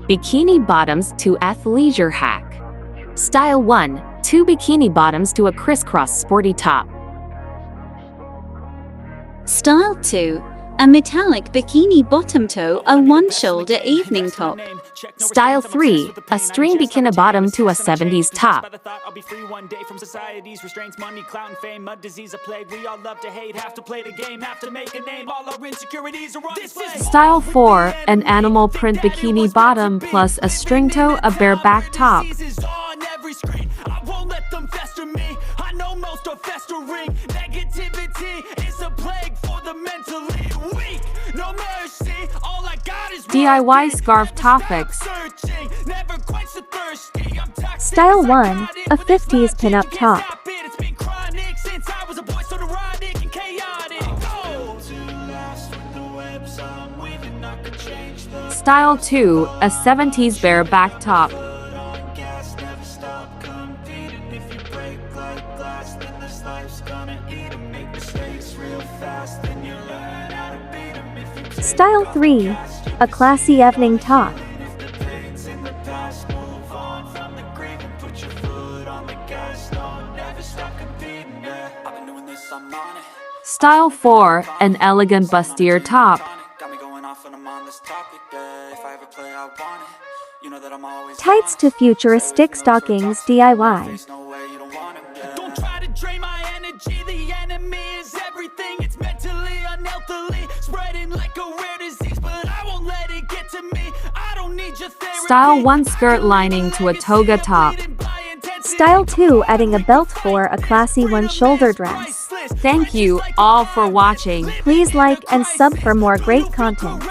Bikini bottoms to athleisure hack. Style 1. 2 bikini bottoms to a crisscross sporty top. Style 2. A metallic bikini bottom to a one-shoulder evening top. Style 3. A string bikini bottom to a 70s top. Style 4. An animal print bikini bottom plus a string toe, a bare back top. DIY scarf topics. Style 1. A 50s pinup top. Style 2. A 70s bare back top. Style 3. A classy evening top. Style 4. An elegant bustier top. Tights to futuristic stockings DIY. Don't try to drain my energy. The enemy is everything. It's mentally, unhealthily spreading like a rare disease, but I won't let it get to me. I don't need your therapy. Style 1. Skirt lining to a toga top. Style 2. Adding a belt for a classy one-shoulder dress. Thank you all for watching. Please like and sub for more great content.